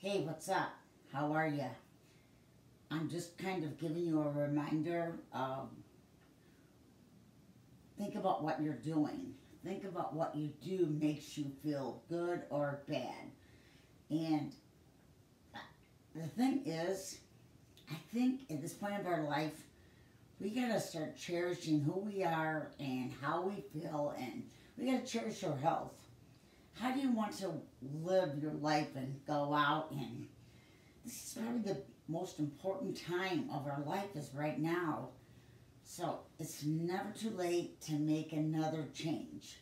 Hey, what's up? How are you? I'm just kind of giving you a reminder. Think about what you're doing. Think about what you do makes you feel good or bad. And the thing is, I think at this point of our life, we gotta start cherishing who we are and how we feel, and we gotta cherish our health. How do you want to live your life and go out? And this is probably the most important time of our life is right now. So it's never too late to make another change.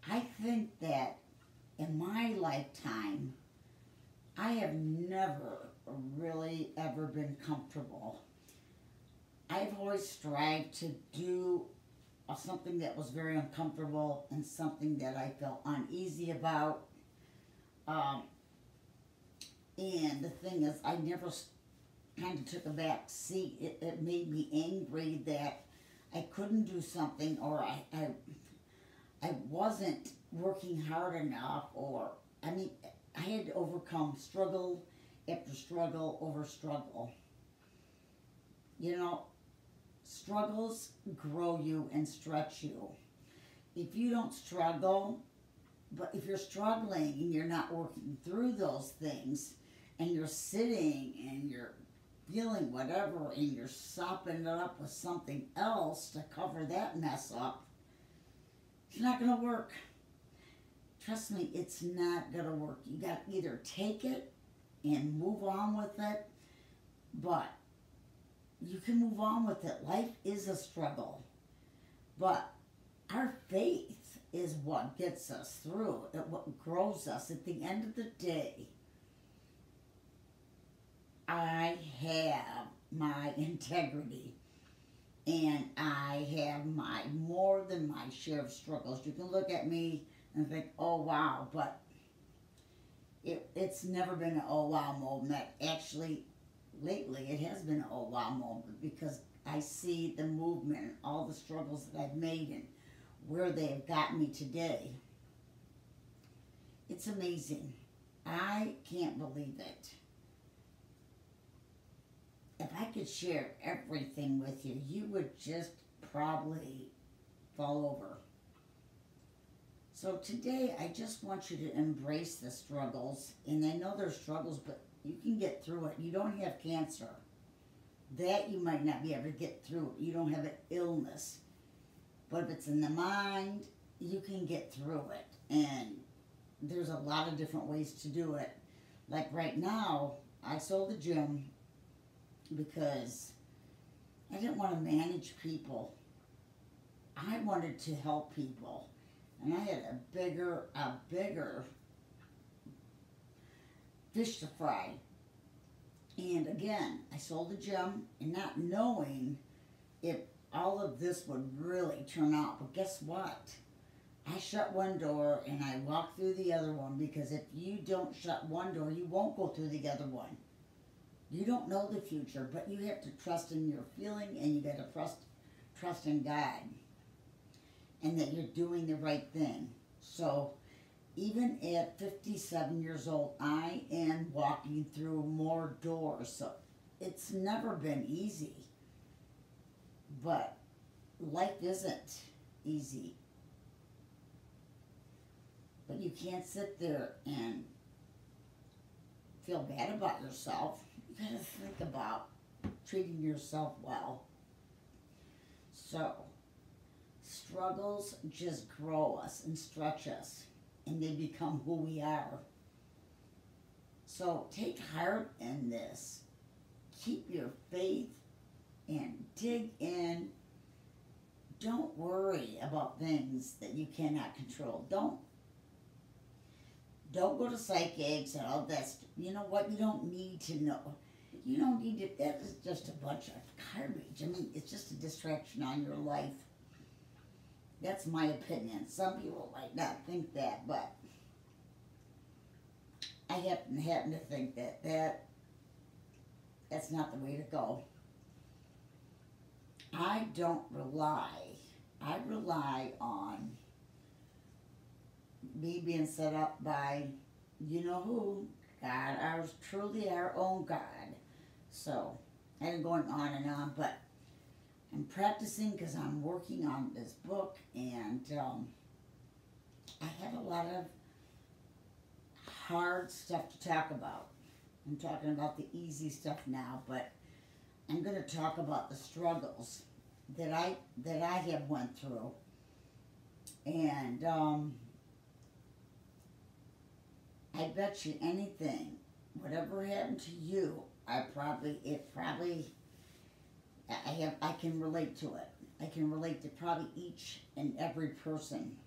I think that in my lifetime, I have never really ever been comfortable. I've always strived to do something that was very uncomfortable and something that I felt uneasy about. Um, and the thing is, I never kind of took a back seat. It made me angry that I couldn't do something, or I wasn't working hard enough, or, I mean, I had to overcome struggle after struggle over struggle. You know, struggles grow you and stretch you. If you don't struggle, but if you're struggling and you're not working through those things, and you're sitting and you're feeling whatever and you're sopping it up with something else to cover that mess up, it's not going to work. Trust me, it's not going to work. You got to either take it and move on with it, but you can move on with it. Life is a struggle, but our faith is what gets us through it, what grows us. At the end of the day, I have my integrity, and I have my more than my share of struggles. You can look at me and think, oh wow, but it's never been an oh wow moment. Actually, lately it has been an oh wow moment because I see the movement and all the struggles that I've made and where they have gotten me today. It's amazing. I can't believe it. If I could share everything with you, you would just probably fall over. So today, I just want you to embrace the struggles. And I know there's struggles, but you can get through it. You don't have cancer. That you might not be able to get through. You don't have an illness. But if it's in the mind, you can get through it. And there's a lot of different ways to do it. Like right now, I sold the gym because I didn't want to manage people. I wanted to help people. And I had a bigger fish to fry. And again, I sold the gym and not knowing if all of this would really turn out. But guess what? I shut one door and I walked through the other one, because if you don't shut one door, you won't go through the other one. You don't know the future, but you have to trust in your feeling, and you got to trust in God, and that you're doing the right thing. So even at 57 years old, I am walking through more doors. So it's never been easy, but life isn't easy. But you can't sit there and feel bad about yourself. You gotta think about treating yourself well. So, struggles just grow us and stretch us, and they become who we are. So, take heart in this. Keep your faith and dig in. Don't worry about things that you cannot control. Don't go to psychics and all that. You know what? You don't need to know. You don't need to. That is just a bunch of garbage. I mean, it's just a distraction on your life. That's my opinion. Some people might not think that, but I happen to think that's not the way to go. I don't rely. I rely on me being set up by you know who, God, ours truly our own God. So, I'm going on and on, but I'm practicing because I'm working on this book, and I have a lot of hard stuff to talk about. I'm talking about the easy stuff now, but I'm going to talk about the struggles that I have went through, and I bet you anything, whatever happened to you, I can relate to it. I can relate to probably each and every person.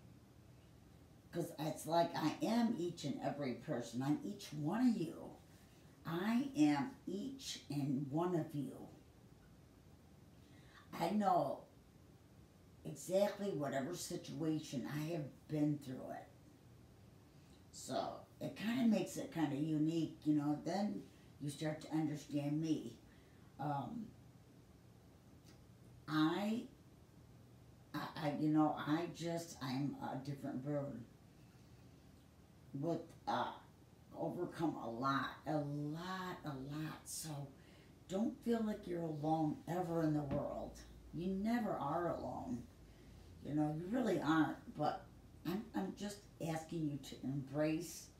Because it's like I am each and every person. I'm each one of you. I am each and one of you. I know exactly whatever situation I have been through it. So it kind of makes it kind of unique, you know. Then you start to understand me. I'm a different bird with overcome a lot. So don't feel like you're alone ever in the world. You never are alone. You know, you really aren't. But I'm just asking you to embrace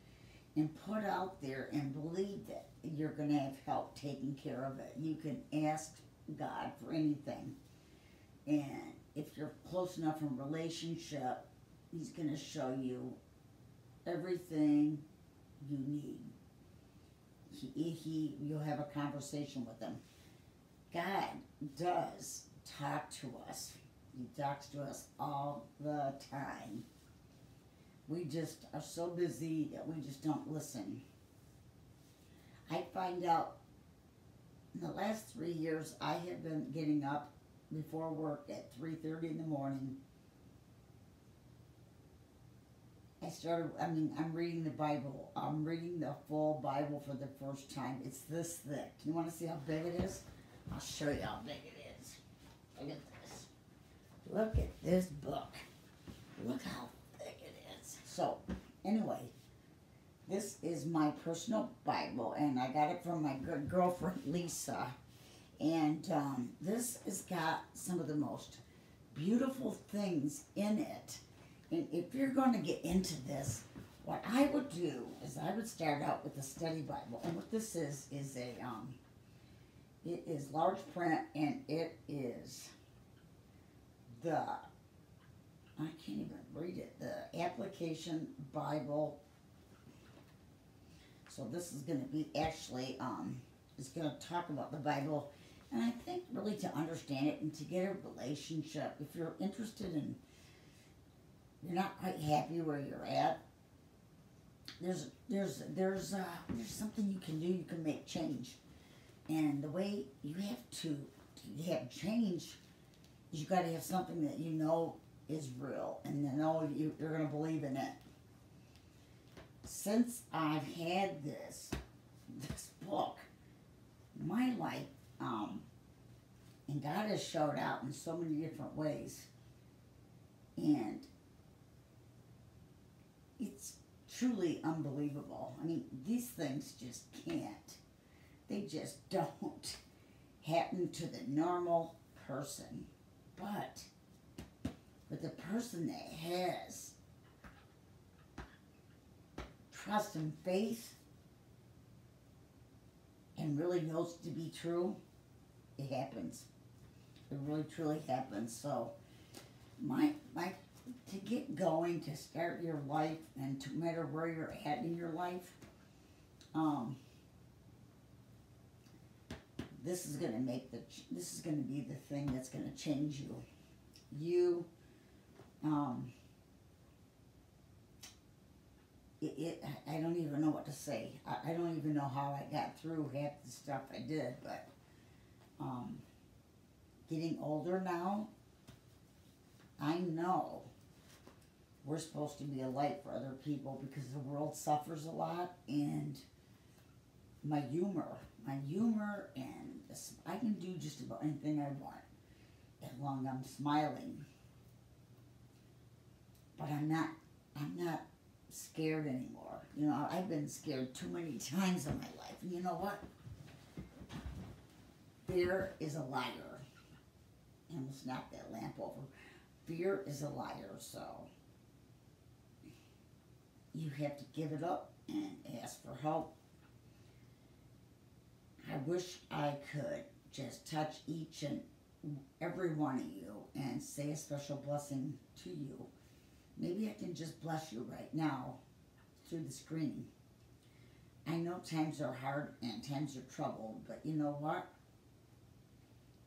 and put out there and believe that you're going to have help taking care of it. You can ask God for anything. And if you're close enough in a relationship, He's going to show you everything you need. You'll have a conversation with Him. God does talk to us. He talks to us all the time. We just are so busy that we just don't listen. I find out in the last 3 years, I have been getting up before work at 3:30 in the morning. I'm reading the Bible. I'm reading the full Bible for the first time. It's this thick. You want to see how big it is? I'll show you how big it is. Look at this. Look at this book. Look how thick it is. So, anyway, this is my personal Bible, and I got it from my good girlfriend, Lisa. And this has got some of the most beautiful things in it. And if you're going to get into this, what I would do is I would start out with the study Bible. And what this is it is large print, and it is I can't even read it, the Application Bible. So this is going to be actually, it's going to talk about the Bible. And I think really to understand it and to get a relationship, if you're interested in, you're not quite happy where you're at, there's something you can do. You can make change, and the way you have change is you got to have something that you know is real, and you know you're going to believe in it. Since I've had this book, my life, and God has showed out in so many different ways, and it's truly unbelievable. I mean, these things just can't. They just don't happen to the normal person. But with the person that has trust and faith and really knows it to be true, it happens. It really truly happens. So to get going, to start your life, and no matter where you're at in your life, this is going to be the thing that's going to change you. I don't even know what to say. I don't even know how I got through half the stuff I did, but getting older now, I know we're supposed to be a light for other people because the world suffers a lot, and my humor, and I can do just about anything I want as long as I'm smiling. But I'm not scared anymore. You know, I've been scared too many times in my life. And you know what? Fear is a liar. I almost knocked that lamp over. Fear is a liar, so you have to give it up and ask for help. I wish I could just touch each and every one of you and say a special blessing to you. Maybe I can just bless you right now through the screen. I know times are hard and times are troubled, but you know what?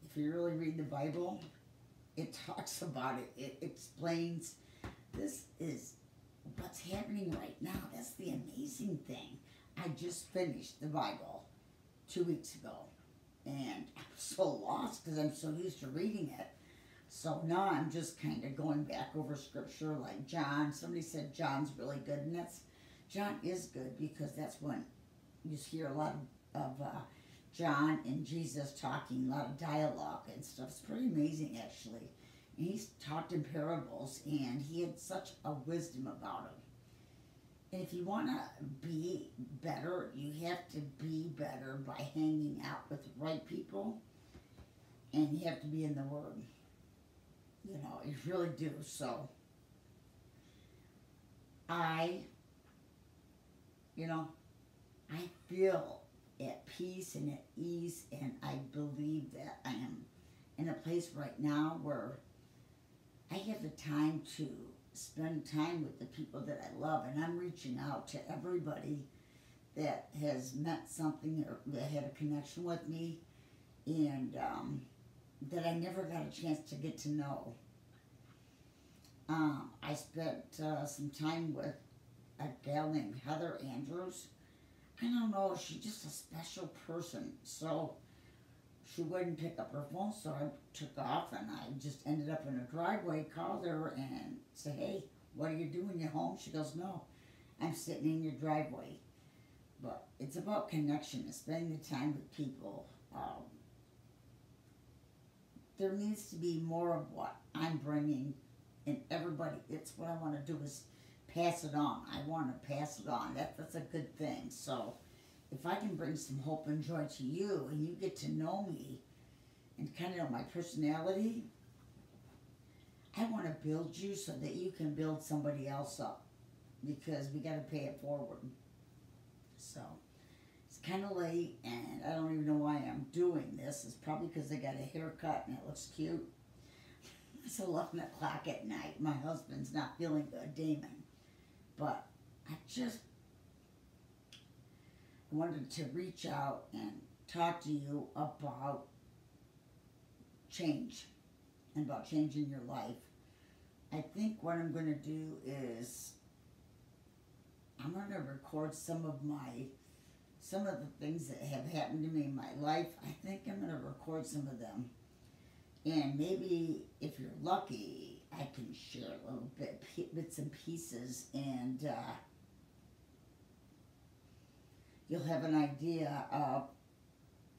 If you really read the Bible, it talks about it. It explains this is what's happening right now. That's the amazing thing. I just finished the Bible 2 weeks ago, and I was so lost because I'm so used to reading it. So now I'm just kind of going back over scripture like John. Somebody said John's really good, and John is good because that's when you hear a lot of John and Jesus talking, a lot of dialogue and stuff. It's pretty amazing, actually. And he's talked in parables, and he had such a wisdom about him. And if you want to be better, you have to be better by hanging out with the right people, and you have to be in the Word. You know, you really do. So, I feel at peace and at ease, and I believe that I am in a place right now where I have the time to spend time with the people that I love, and I'm reaching out to everybody that has meant something or that had a connection with me, and that I never got a chance to get to know. I spent some time with a gal named Heather Andrews. I don't know, she's just a special person. So she wouldn't pick up her phone, so I took off, and I just ended up in a driveway, called her, and said, hey, what are you doing? You home? She goes, no, I'm sitting in your driveway. But it's about connection and spending the time with people. There needs to be more of what I'm bringing, and everybody, it's what I want to do is pass it on. I want to pass it on. That's a good thing. So if I can bring some hope and joy to you, and you get to know me and kind of know my personality, I want to build you so that you can build somebody else up, because we got to pay it forward. So it's kind of late, and I don't even know why I'm doing this. It's probably because I got a haircut and it looks cute. It's 11 o'clock at night. My husband's not feeling good, Damon. But I just wanted to reach out and talk to you about change and about changing your life. I think what I'm going to do is I'm going to record some of the things that have happened to me in my life. I think I'm going to record some of them. And maybe if you're lucky, I can share a little bits and pieces, and you'll have an idea of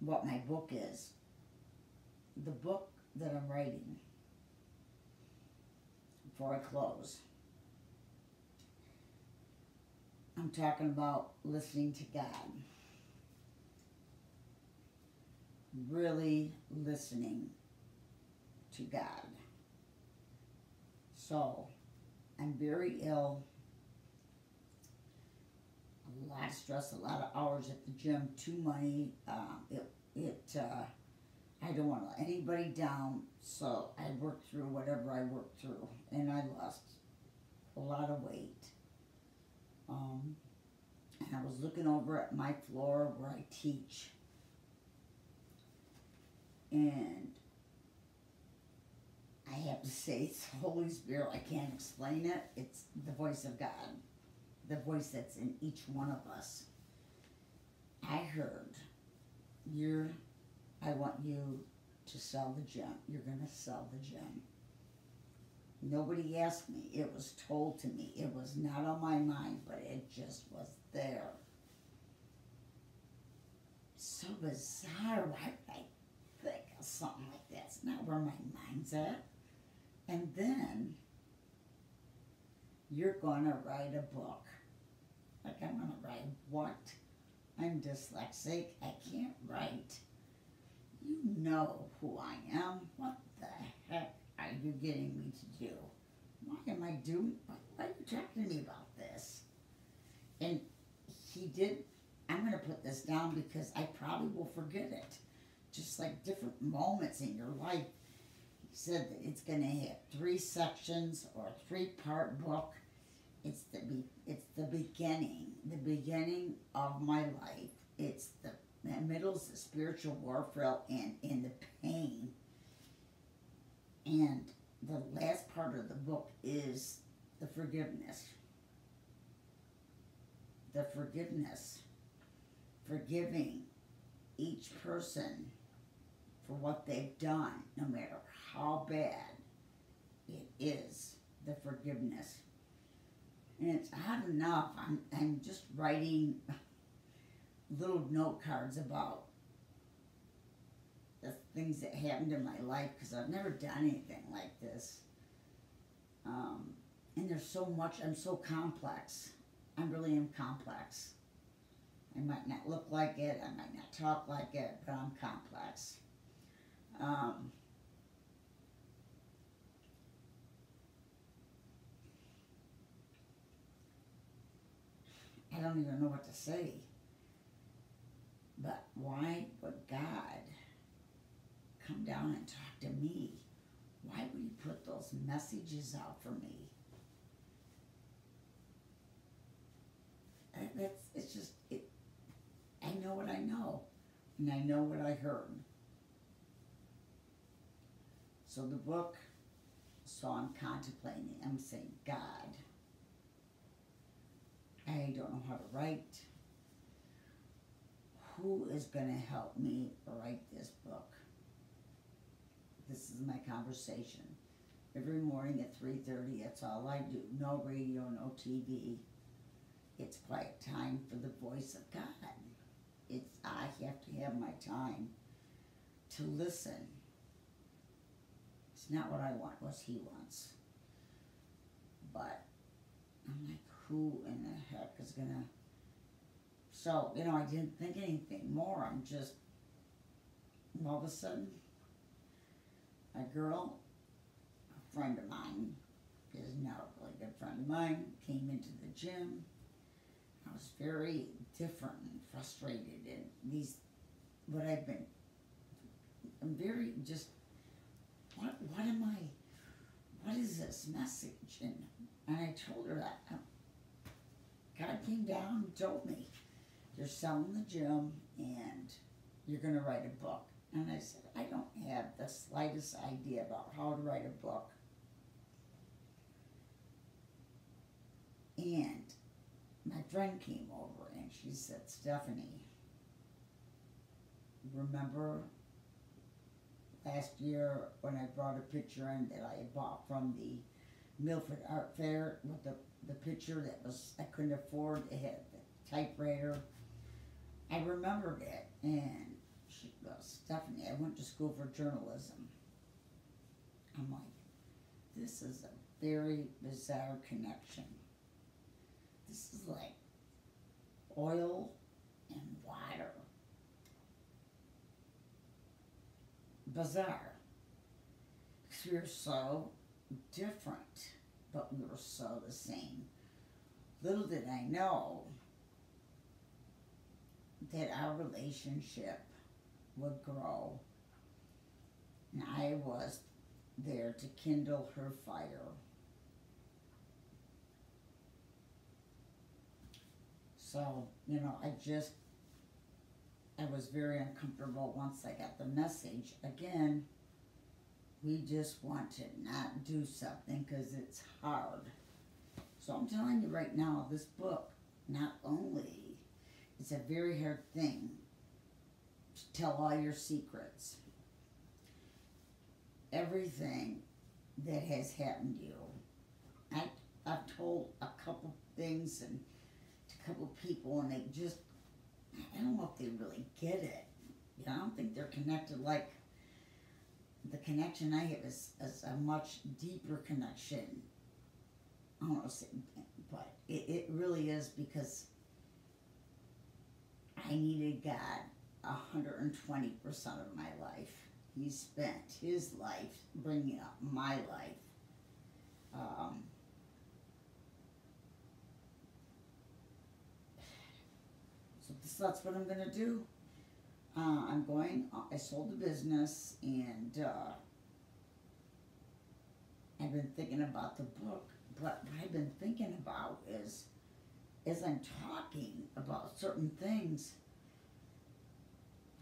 what my book is. The book that I'm writing before I close. I'm talking about listening to God. Really listening to God. So, I'm very ill. A lot of stress, a lot of hours at the gym, too many. I don't want to let anybody down, so I worked through whatever I worked through, and I lost a lot of weight. And I was looking over at my floor where I teach, and I have to say, it's the Holy Spirit. I can't explain it. It's the voice of God, the voice that's in each one of us. I heard, I want you to sell the gym. You're going to sell the gym. Nobody asked me. It was told to me. It was not on my mind, but it just was there. So bizarre. Why would I think of something like that? It's not where my mind's at. And then you're going to write a book. Like I'm gonna write what? I'm dyslexic. I can't write. You know who I am. What the heck are you getting me to do? Why am I doing? Why are you talking to me about this? And he did. I'm gonna put this down because I probably will forget it. Just like different moments in your life. He said that it's gonna have 3 sections or a 3-part book. It's the beginning of my life. It's the middle's the spiritual warfare and in the pain. And the last part of the book is the forgiveness. The forgiveness. Forgiving each person for what they've done, no matter how bad it is. The forgiveness. And it's hard enough. I'm just writing little note cards about the things that happened in my life because I've never done anything like this. And there's so much. I'm so complex. I really am complex. I might not look like it. I might not talk like it, but I'm complex. I don't even know what to say. But why would God come down and talk to me? Why would he put those messages out for me? It's just, I know what I know. And I know what I heard. So the book, so I'm contemplating, I'm saying, God, I don't know how to write. Who is going to help me write this book? This is my conversation. Every morning at 3:30, that's all I do. No radio, no TV. It's quiet time for the voice of God. I have to have my time to listen. It's not what I want, what he wants. But I'm like, who in the heck is going to... So, I didn't think anything more. I'm just, all of a sudden, a girl, a friend of mine, is now a really good friend of mine, came into the gym. I was very different and frustrated in I'm very just, what is this message? And I told her that God came down and told me, you're selling the gym and you're going to write a book. And I said, I don't have the slightest idea about how to write a book. And my friend came over and she said, Stephanie, remember last year when I brought a picture in that I had bought from the Milford Art Fair with the picture that I couldn't afford, it had the typewriter. I remembered it, and she goes, Stephanie, I went to school for journalism. I'm like, this is a very bizarre connection. This is like oil and water. Bizarre. Because we were so different, but we were so the same. Little did I know that our relationship would grow, and I was there to kindle her fire. So, I was very uncomfortable once I got the message. Again, we just want to not do something because it's hard. So I'm telling you right now, this book, not only, it's a very hard thing to tell all your secrets. Everything that has happened to you. I've told a couple things and to a couple people, and they just, I don't know if they really get it. I don't think they're connected like the connection I have is a much deeper connection. I don't know, but it really is, because I needed God 120% of my life. He spent his life bringing up my life. Um, so that's what I'm going to do. I sold the business, and I've been thinking about the book. But what I've been thinking about is, as I'm talking about certain things,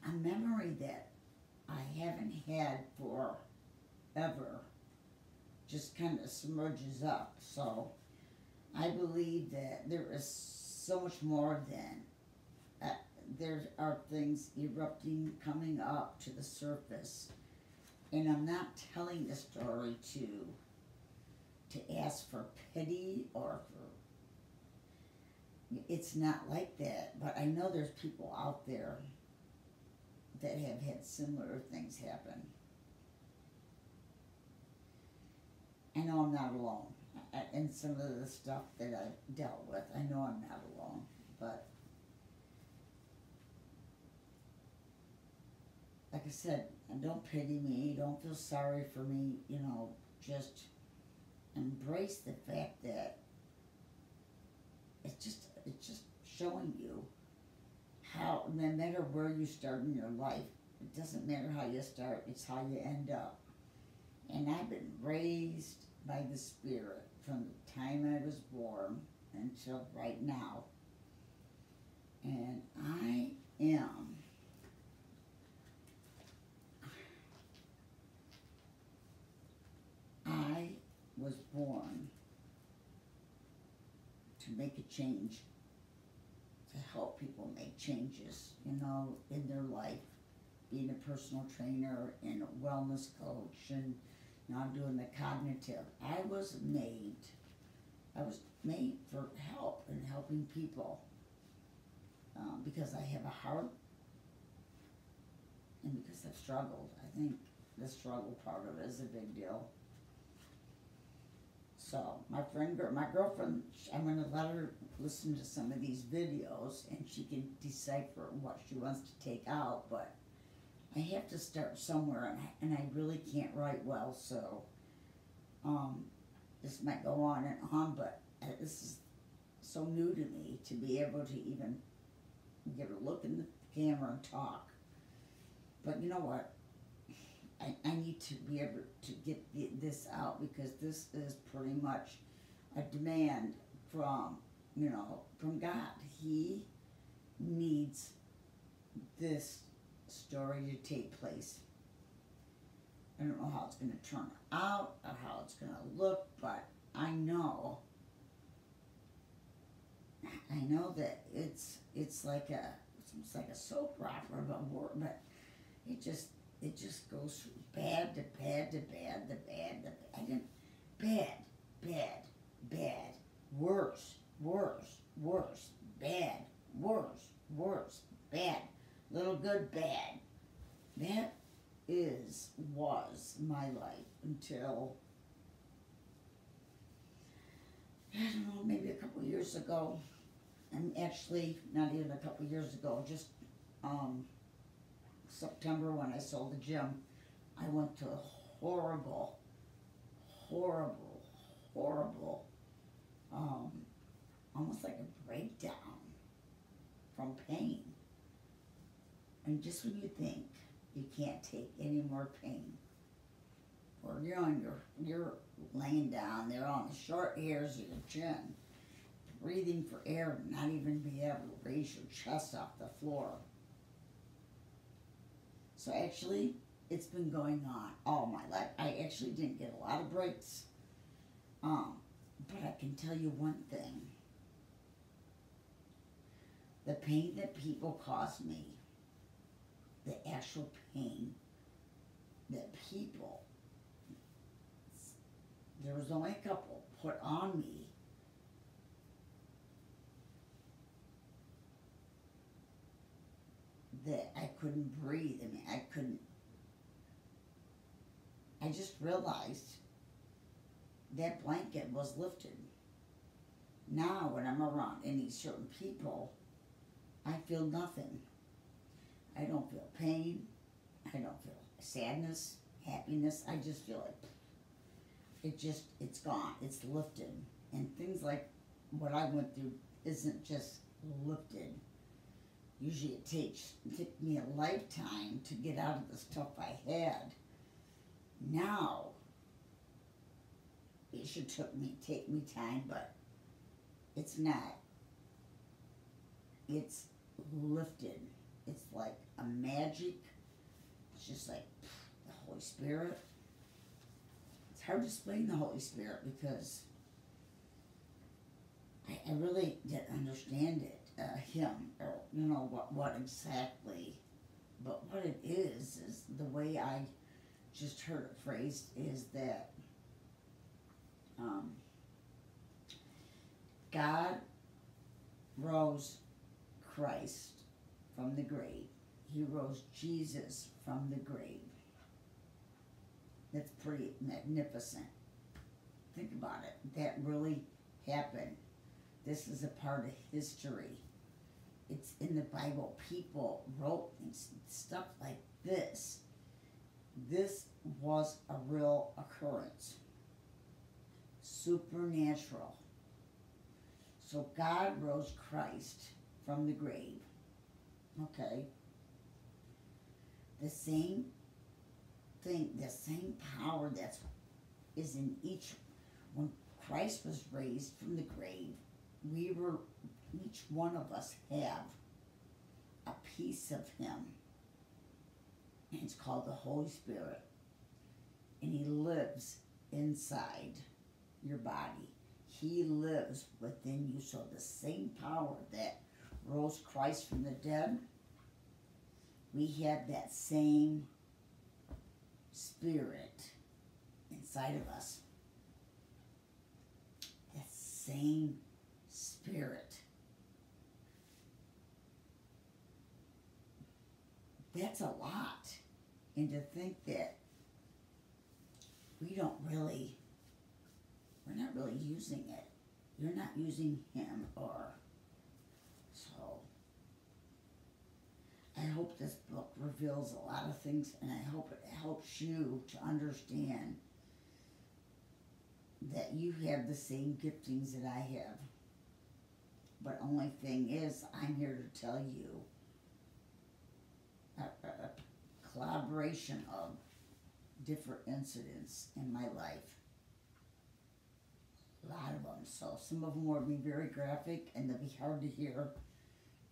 a memory that I haven't had forever just kind of smudges up. So I believe that there is so much more than there are things erupting, coming up to the surface. And I'm not telling the story to ask for pity or for, it's not like that. But I know there's people out there that have had similar things happen. I know I'm not alone. And some of the stuff that I've dealt with, I know I'm not alone. But like I said, don't pity me, don't feel sorry for me, just embrace the fact that it's just showing you how, no matter where you start in your life, it doesn't matter how you start, it's how you end up. And I've been raised by the Spirit from the time I was born until right now. And I was born to make a change, to help people make changes, in their life. Being a personal trainer and a wellness coach, and now I'm doing the cognitive. I was made for help and helping people, because I have a heart and because I've struggled. I think the struggle part of it is a big deal. So my girlfriend, I'm going to let her listen to some of these videos, and she can decipher what she wants to take out. But I have to start somewhere, and I really can't write well, so this might go on and on. But this is so new to me, to be able to even get a look in the camera and talk. But you know what? I need to be able to get this out, because this is pretty much a demand from God. He needs this story to take place. I don't know how it's going to turn out or how it's going to look, but I know that it's like a soap opera, but it just goes from bad to bad to bad to bad to bad, worse, bad, worse, bad, little good, bad. That was my life until, I don't know, maybe a couple years ago. And actually, not even a couple years ago, just September, when I sold the gym, I went to a horrible, almost like a breakdown from pain. And just when you think you can't take any more pain, or you're laying down there on the short hairs of your chin, breathing for air, and not even be able to raise your chest off the floor. So actually, it's been going on all my life. I actually didn't get a lot of breaks. But I can tell you one thing. The pain that people caused me, the actual pain that people, there was only a couple, put on me, that I couldn't breathe. I mean, I just realized that blanket was lifted. Now, when I'm around any certain people, I feel nothing. I don't feel pain. I don't feel sadness, happiness. I just feel like it's gone. It's lifted. And things like what I went through isn't just lifted. Usually it took me a lifetime to get out of the stuff I had. Now, it should take me time, but it's not. It's lifted. It's like a magic. It's just like the Holy Spirit. It's hard to explain the Holy Spirit because I really didn't understand it, him, or what exactly. But what it is the way I just heard it phrased is that God rose Christ from the grave. He rose Jesus from the grave. That's pretty magnificent. Think about it. That really happened. This is a part of history. It's in the Bible. People wrote stuff like this. This was a real occurrence. Supernatural. So God rose Christ from the grave. Okay. The same thing, the same power is in each. When Christ was raised from the grave, each one of us have a piece of him. And it's called the Holy Spirit. And he lives inside your body. He lives within you. So the same power that rose Christ from the dead, we have that same spirit inside of us. That same spirit. That's a lot. And to think that we're not really using it. You're not using him so. I hope this book reveals a lot of things, and I hope it helps you to understand that you have the same giftings that I have. But only thing is, I'm here to tell you a collaboration of different incidents in my life. A lot of them. So some of them will be very graphic and they'll be hard to hear.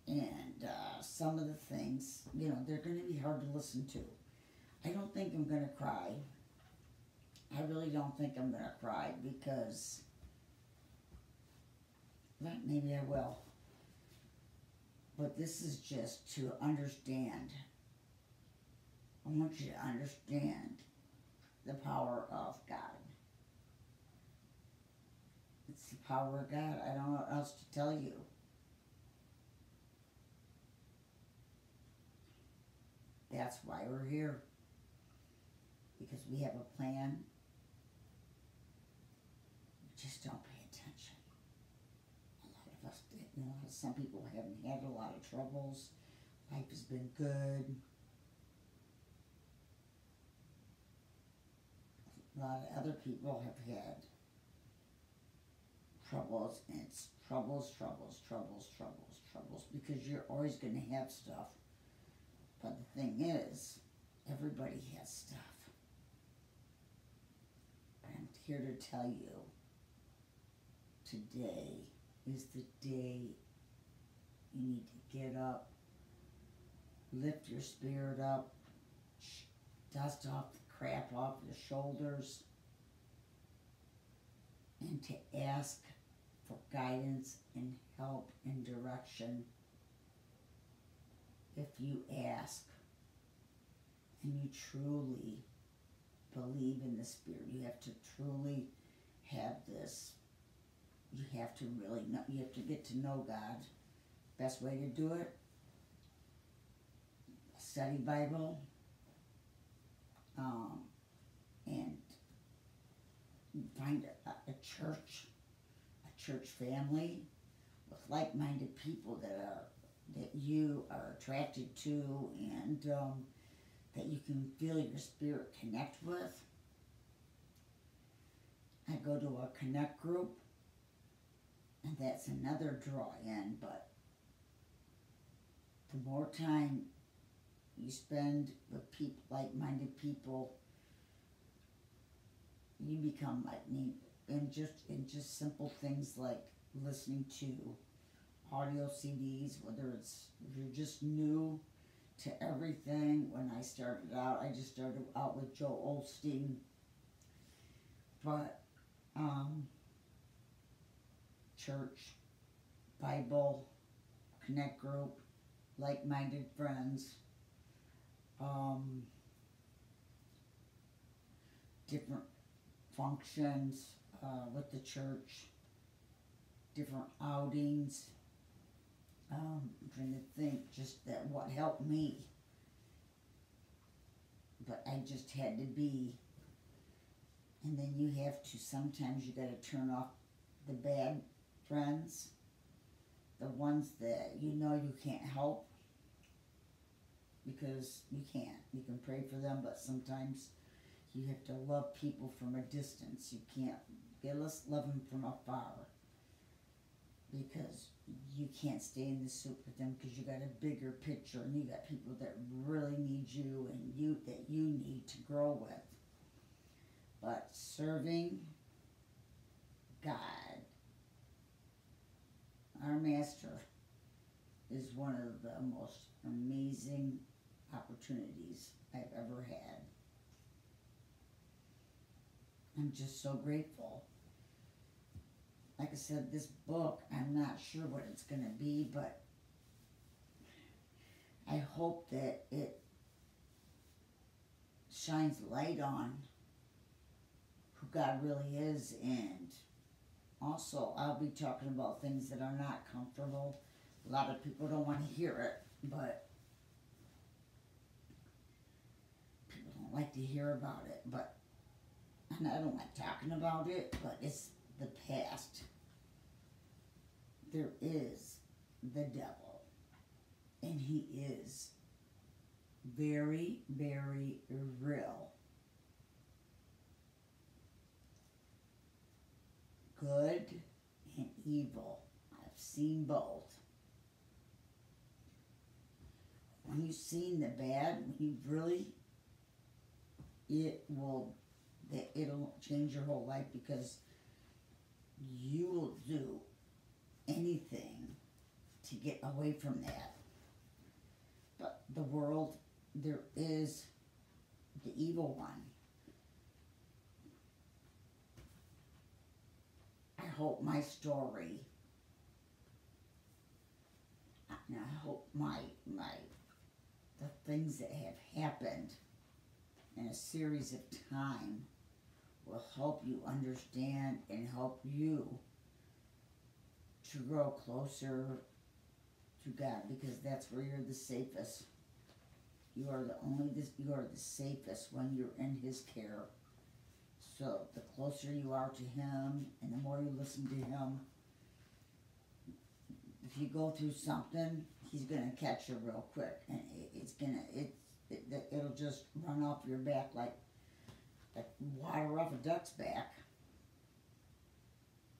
And some of the things, they're going to be hard to listen to. I don't think I'm going to cry. I really don't think I'm going to cry because, well, maybe I will. But this is just to understand. I want you to understand the power of God. It's the power of God. I don't know what else to tell you. That's why we're here. Because we have a plan. We just don't pay attention. A lot of us, some people haven't had a lot of troubles. Life has been good. A lot of other people have had troubles, and it's troubles, because you're always going to have stuff. But the thing is, everybody has stuff. I'm here to tell you, today is the day you need to get up, lift your spirit up, dust off the crap off your shoulders, and to ask for guidance and help and direction. If you ask and you truly believe in the Spirit, you have to truly have this. You have to really know, you have to get to know God. Best way to do it, study Bible, and find a church family with like-minded people that you are attracted to, and that you can feel your spirit connect with. I go to a connect group, and that's another draw in, but the more time you spend with people, like-minded people, you become like me, and just simple things like listening to audio CDs, whether it's, if you're just new to everything. When I started out, I just started out with Joel Osteen, but church, Bible, connect group, like-minded friends, different functions with the church, different outings. I'm trying to think just that what helped me, but I just had to be. And then you have to, sometimes you got to turn off the bad friends, the ones that you know you can't help, because you can't. You can pray for them, but sometimes you have to love people from a distance. You can't, let's love them from afar, because you can't stay in the soup with them, because you got a bigger picture, and you got people that really need you, and that you need to grow with. But serving God, our Master, is one of the most amazing opportunities I've ever had. I'm just so grateful. Like I said, this book, I'm not sure what it's going to be, but I hope that it shines light on who God really is. And also, I'll be talking about things that are not comfortable. A lot of people don't want to hear it, but people don't like to hear about it. But, and I don't like talking about it, but it's the past. There is the devil, and he is very, very real. Good and evil. I've seen both. When you've seen the bad, when you really, it'll change your whole life, because you will do anything to get away from that. But the world, there is the evil one. I hope my story, and I hope the things that have happened in a series of time will help you understand and help you to grow closer to God, because that's where you're the safest. You are the safest when you're in His care. So the closer you are to Him, and the more you listen to Him, if you go through something, He's gonna catch you real quick, and it'll just run off your back like water off a duck's back.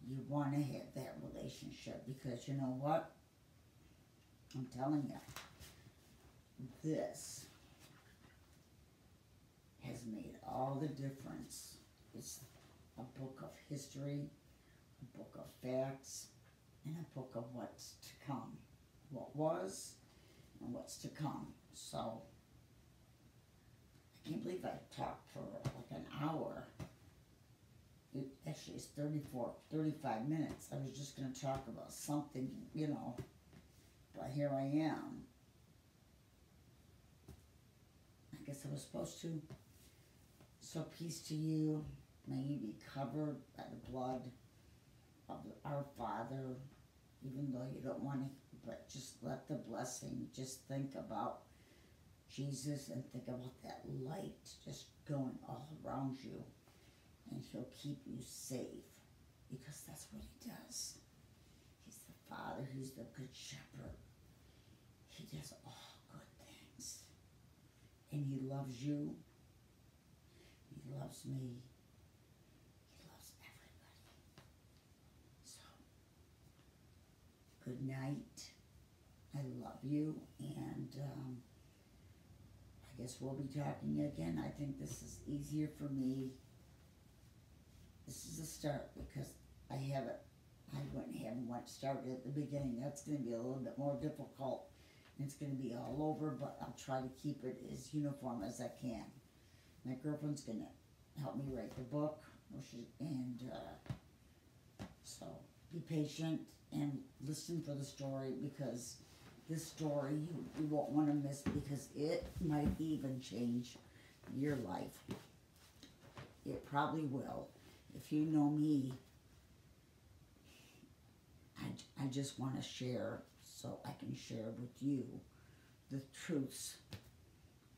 You want to have that relationship, because you know what? I'm telling you, this has made all the difference. It's a book of history, a book of facts, and a book of what's to come. What was and what's to come. So, I can't believe I talked for like an hour. It actually is 35 minutes. I was just going to talk about something, but here I am. I guess I was supposed to. So peace to you. May you be covered by the blood of our Father, even though you don't want to, but just let the blessing, just think about Jesus and think about that light just going all around you, and He'll keep you safe. because that's what he does. He's the Father, he's the Good Shepherd. He does all good things. And he loves you. He loves me. He loves everybody. So, good night. I love you. And I guess we'll be talking again. I think this is easier for me. This is a start because I went started at the beginning. That's going to be a little bit more difficult. It's going to be all over, but I'll try to keep it as uniform as I can. My girlfriend's going to help me write the book, so be patient and listen for the story, because this story you won't want to miss, because it might even change your life. It probably will. If you know me, I just want to share so I can share with you the truths,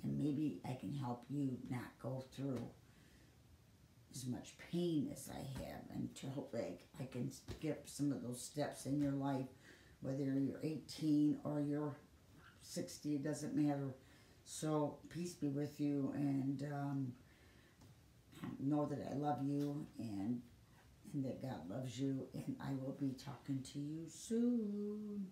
and maybe I can help you not go through as much pain as I have, and to hope I can skip some of those steps in your life, whether you're 18 or you're 60, it doesn't matter. So peace be with you, and know that I love you, and that God loves you, and I will be talking to you soon.